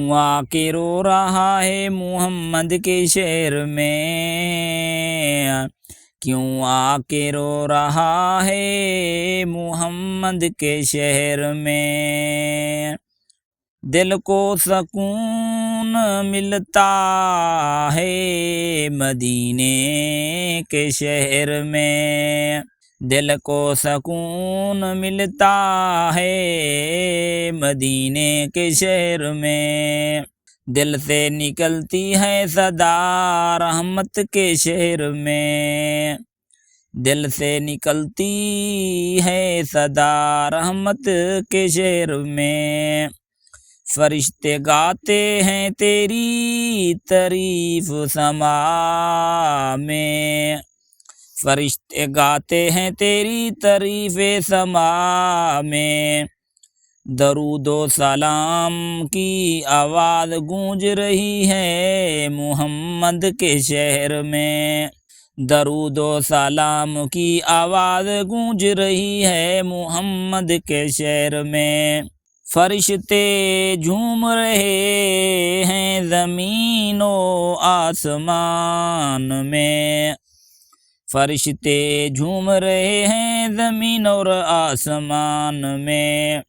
کیوں آ کے رو رہا ہے محمد کے شہر میں، کیوں آ کے رو رہا ہے محمد کے شہر میں۔ دل کو سکون ملتا ہے مدینے کے شہر میں، دل کو سکون ملتا ہے مدینے کے شہر میں۔ دل سے نکلتی ہے صدا رحمت کے شہر میں، دل سے نکلتی ہے صدا رحمت کے شہر میں۔ فرشتے گاتے ہیں تیری تعریف سما میں، فرشتے گاتے ہیں تیری تعریف سما میں۔ درود و سلام کی آواز گونج رہی ہے محمد کے شہر میں، درود و سلام کی آواز گونج رہی ہے محمد کے شہر میں۔ فرشتے جھوم رہے ہیں زمین و آسمان میں، فرشتے جھوم رہے ہیں زمین اور آسمان میں۔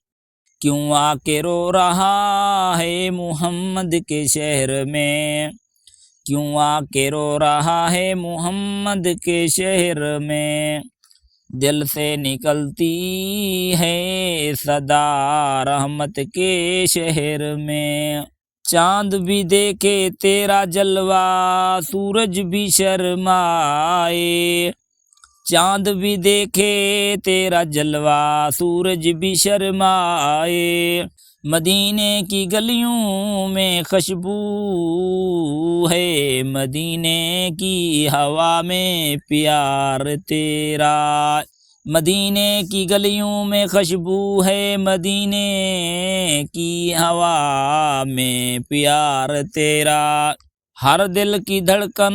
کیوں آ کے رو رہا ہے محمد کے شہر میں، کیوں آ کے رو رہا ہے محمد کے شہر میں۔ دل سے نکلتی ہے صدا رحمت کے شہر میں۔ چاند بھی دیکھے تیرا جلوہ سورج بھی شرمائے، چاند بھی دیکھے تیرا جلوہ سورج بھی شرمائے۔ مدینے کی گلیوں میں خوشبو ہے مدینے کی ہوا میں پیار تیرا، مدینے کی گلیوں میں خوشبو ہے مدینے کی ہوا میں پیار تیرا۔ ہر دل کی دھڑکن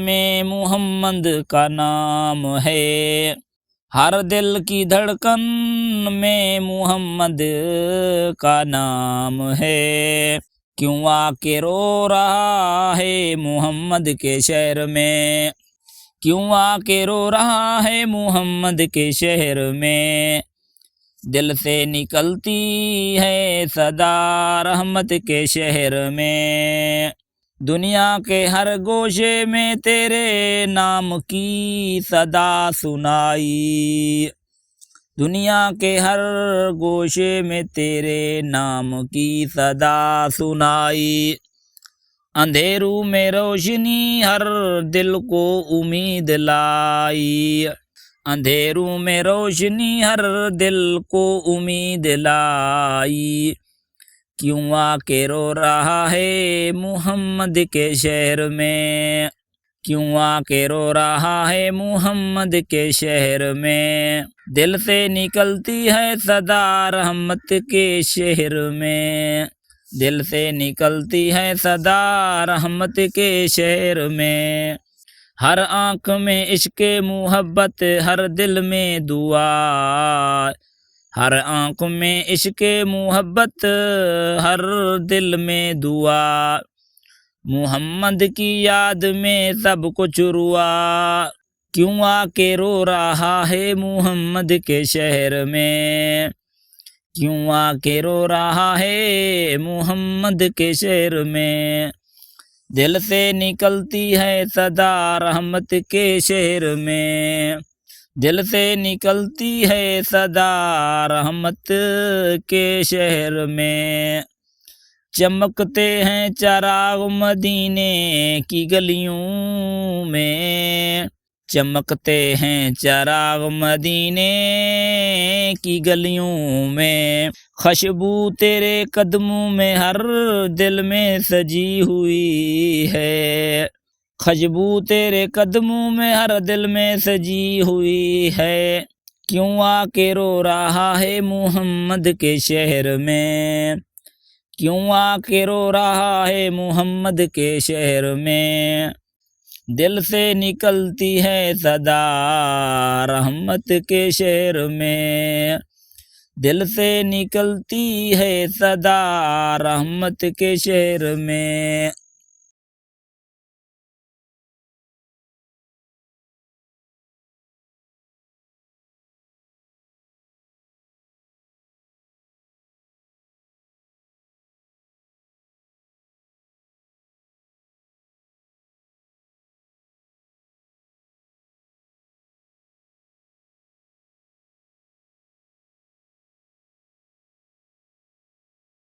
میں محمد کا نام ہے، ہر دل کی دھڑکن میں محمد کا نام ہے۔ کیوں آ کے رو رہا ہے محمد کے شہر میں، کیوں آ کے رو رہا ہے محمد کے شہر میں۔ دل سے نکلتی ہے صدا رحمت کے شہر میں، دنیا کے ہر گوشے میں تیرے نام کی صدا سنائی، دنیا کے ہر گوشے میں تیرے نام کی صدا سنائی۔ اندھیروں میں روشنی ہر دل کو امید لائی، اندھیروں میں روشنی ہر دل کو امید لائی۔ کیوں آ کے رو رہا ہے محمد کے شہر میں، کیوں آ کے رو رہا ہے محمد کے شہر میں۔ دل سے نکلتی ہے صدا رحمت کے شہر میں، دل سے نکلتی ہے صدا رحمت کے شہر میں۔ ہر آنکھ میں عشق محبت ہر دل میں دعا، ہر آنکھ میں عشق محبت ہر دل میں دعا۔ محمد کی یاد میں سب کچھ روا، کیوں آ کے رو رہا ہے محمد کے شہر میں، کیوں آ کے رو رہا ہے محمد کے شہر میں۔ دل سے نکلتی ہے صدا رحمت کے شہر میں، دل سے نکلتی ہے صدا رحمت کے شہر میں۔ چمکتے ہیں چراغ مدینے کی گلیوں میں، چمکتے ہیں چراغ مدینے کی گلیوں میں۔ خوشبو تیرے قدموں میں ہر دل میں سجی ہوئی ہے، خوشبو تیرے قدموں میں ہر دل میں سجی ہوئی ہے۔ کیوں آ کے رو رہا ہے محمد کے شہر میں، کیوں آ کے رو رہا ہے محمد کے شہر میں۔ دل سے نکلتی ہے صدا رحمت کے شہر میں، دل سے نکلتی ہے صدا رحمت کے شہر میں۔